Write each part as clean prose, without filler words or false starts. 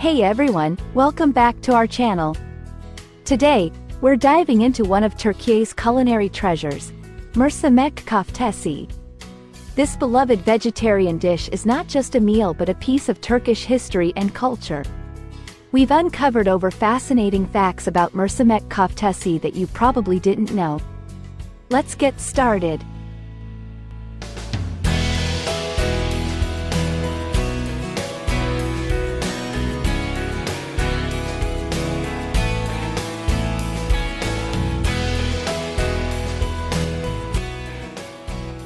Hey everyone, welcome back to our channel. Today, we're diving into one of Turkey's culinary treasures, Mercimek Köftesi. This beloved vegetarian dish is not just a meal but a piece of Turkish history and culture. We've uncovered over fascinating facts about Mercimek Köftesi that you probably didn't know. Let's get started.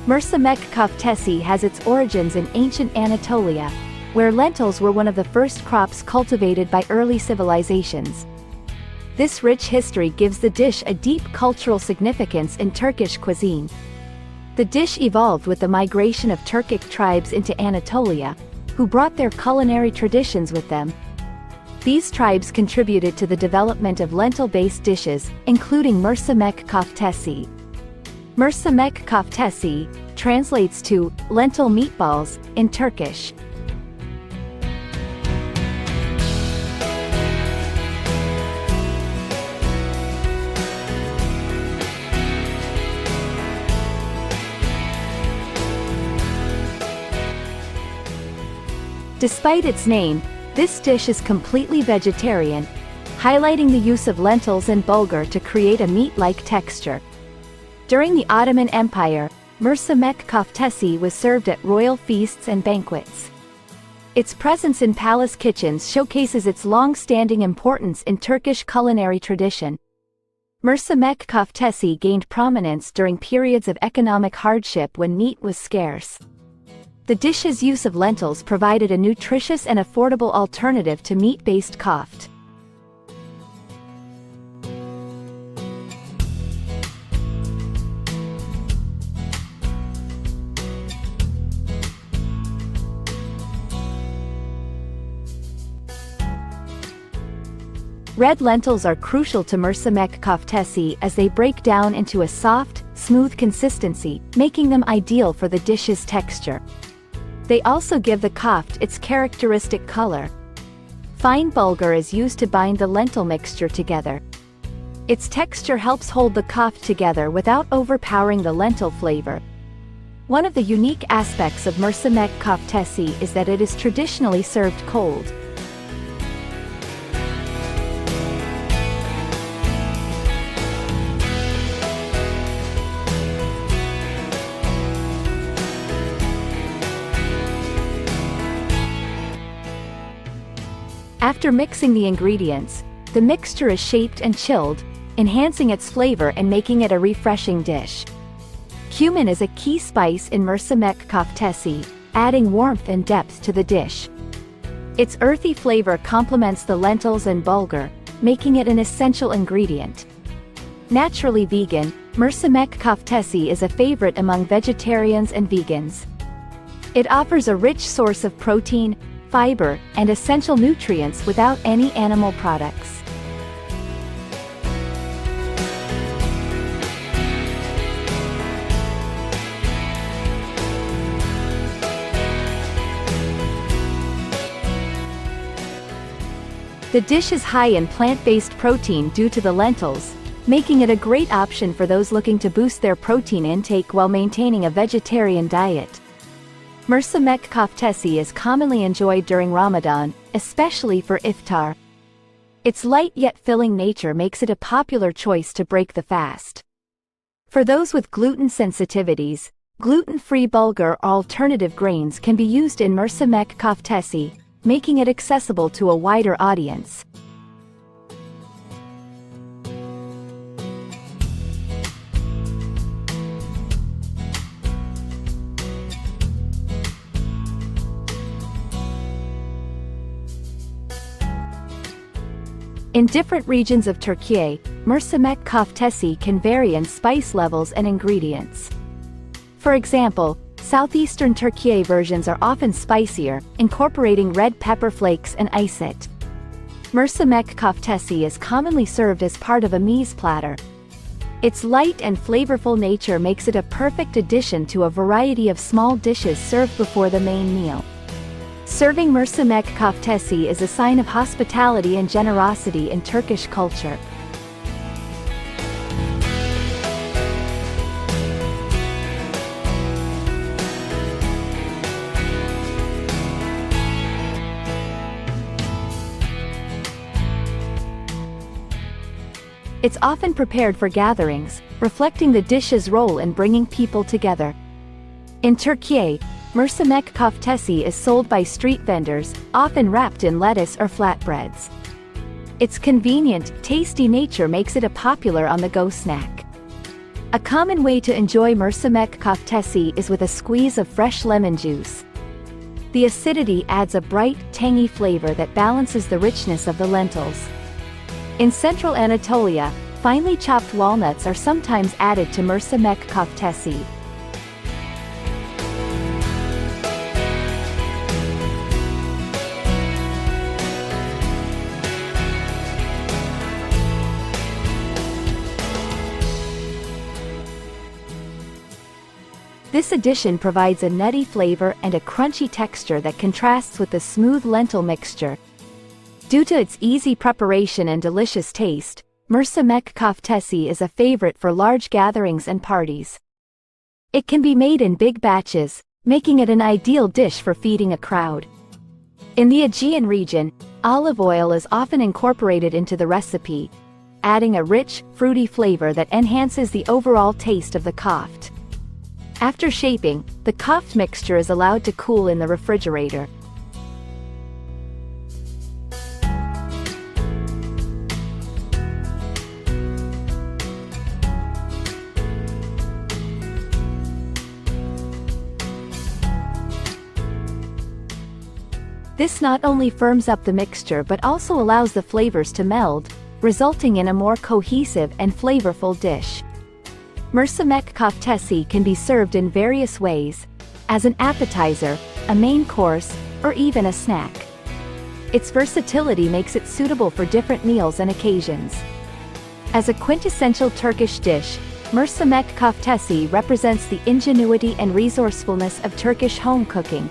Mercimek Köftesi has its origins in ancient Anatolia, where lentils were one of the first crops cultivated by early civilizations. This rich history gives the dish a deep cultural significance in Turkish cuisine. The dish evolved with the migration of Turkic tribes into Anatolia, who brought their culinary traditions with them. These tribes contributed to the development of lentil-based dishes, including Mercimek Köftesi. Mercimek Köftesi translates to lentil meatballs in Turkish. Despite its name, this dish is completely vegetarian, highlighting the use of lentils and bulgur to create a meat-like texture. During the Ottoman Empire, Mercimek Köftesi was served at royal feasts and banquets. Its presence in palace kitchens showcases its long-standing importance in Turkish culinary tradition. Mercimek Köftesi gained prominence during periods of economic hardship when meat was scarce. The dish's use of lentils provided a nutritious and affordable alternative to meat-based köfte. Red lentils are crucial to Mercimek Köftesi as they break down into a soft, smooth consistency, making them ideal for the dish's texture. They also give the köfte its characteristic color. Fine bulgur is used to bind the lentil mixture together. Its texture helps hold the köfte together without overpowering the lentil flavor. One of the unique aspects of Mercimek Köftesi is that it is traditionally served cold. After mixing the ingredients, the mixture is shaped and chilled, enhancing its flavor and making it a refreshing dish. Cumin is a key spice in Mercimek Köftesi, adding warmth and depth to the dish. Its earthy flavor complements the lentils and bulgur, making it an essential ingredient. Naturally vegan, Mercimek Köftesi is a favorite among vegetarians and vegans. It offers a rich source of protein, fiber, and essential nutrients without any animal products. The dish is high in plant-based protein due to the lentils, making it a great option for those looking to boost their protein intake while maintaining a vegetarian diet. Mercimek Köftesi is commonly enjoyed during Ramadan, especially for iftar. Its light yet filling nature makes it a popular choice to break the fast. For those with gluten sensitivities, gluten-free bulgur or alternative grains can be used in Mercimek Köftesi, making it accessible to a wider audience. In different regions of Turkey, Mercimek Köftesi can vary in spice levels and ingredients. For example, southeastern Turkey versions are often spicier, incorporating red pepper flakes and isit. Mercimek Köftesi is commonly served as part of a meze platter. Its light and flavorful nature makes it a perfect addition to a variety of small dishes served before the main meal. Serving Mercimek Köftesi is a sign of hospitality and generosity in Turkish culture. It's often prepared for gatherings, reflecting the dish's role in bringing people together. In Turkey, Mercimek Köftesi is sold by street vendors, often wrapped in lettuce or flatbreads. Its convenient, tasty nature makes it a popular on-the-go snack. A common way to enjoy Mercimek Köftesi is with a squeeze of fresh lemon juice. The acidity adds a bright, tangy flavor that balances the richness of the lentils. In central Anatolia, finely chopped walnuts are sometimes added to Mercimek Köftesi. This addition provides a nutty flavor and a crunchy texture that contrasts with the smooth lentil mixture. Due to its easy preparation and delicious taste, Mercimek Köftesi is a favorite for large gatherings and parties. It can be made in big batches, making it an ideal dish for feeding a crowd. In the Aegean region, olive oil is often incorporated into the recipe, adding a rich, fruity flavor that enhances the overall taste of the köfte. After shaping, the köfte mixture is allowed to cool in the refrigerator. This not only firms up the mixture but also allows the flavors to meld, resulting in a more cohesive and flavorful dish. Mercimek Köftesi can be served in various ways, as an appetizer, a main course, or even a snack. Its versatility makes it suitable for different meals and occasions. As a quintessential Turkish dish, Mercimek Köftesi represents the ingenuity and resourcefulness of Turkish home cooking.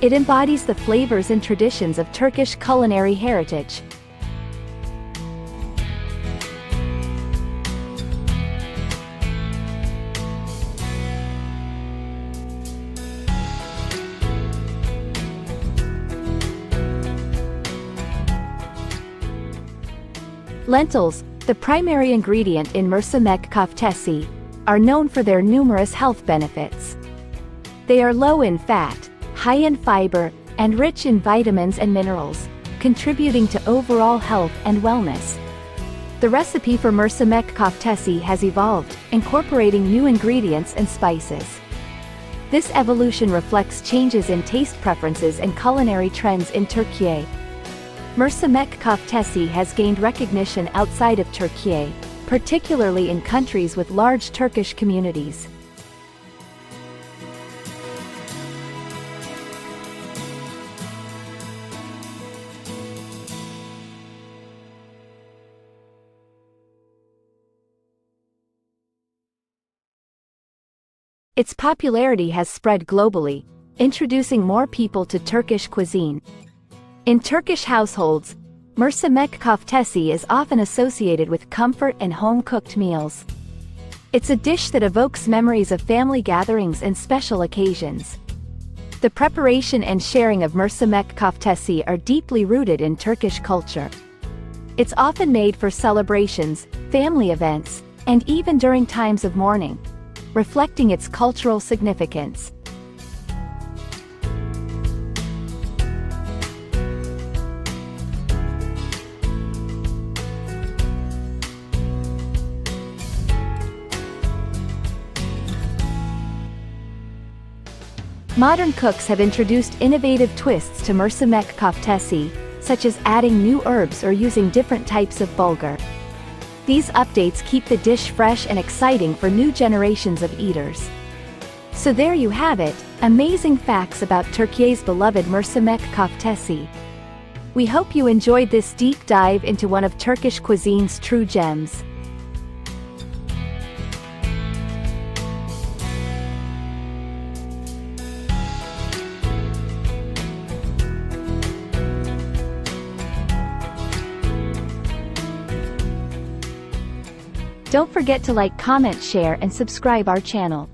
It embodies the flavors and traditions of Turkish culinary heritage. Lentils, the primary ingredient in Mercimek Köftesi, are known for their numerous health benefits. They are low in fat, high in fiber, and rich in vitamins and minerals, contributing to overall health and wellness. The recipe for Mercimek Köftesi has evolved, incorporating new ingredients and spices. This evolution reflects changes in taste preferences and culinary trends in Turkey. Mercimek Köftesi has gained recognition outside of Turkey, particularly in countries with large Turkish communities. Its popularity has spread globally, introducing more people to Turkish cuisine. In Turkish households, Mercimek Köftesi is often associated with comfort and home-cooked meals. It's a dish that evokes memories of family gatherings and special occasions. The preparation and sharing of Mercimek Köftesi are deeply rooted in Turkish culture. It's often made for celebrations, family events, and even during times of mourning, reflecting its cultural significance. Modern cooks have introduced innovative twists to Mercimek Köftesi, such as adding new herbs or using different types of bulgur. These updates keep the dish fresh and exciting for new generations of eaters. So there you have it, amazing facts about Turkey's beloved Mercimek Köftesi. We hope you enjoyed this deep dive into one of Turkish cuisine's true gems. Don't forget to like, comment, share and subscribe our channel.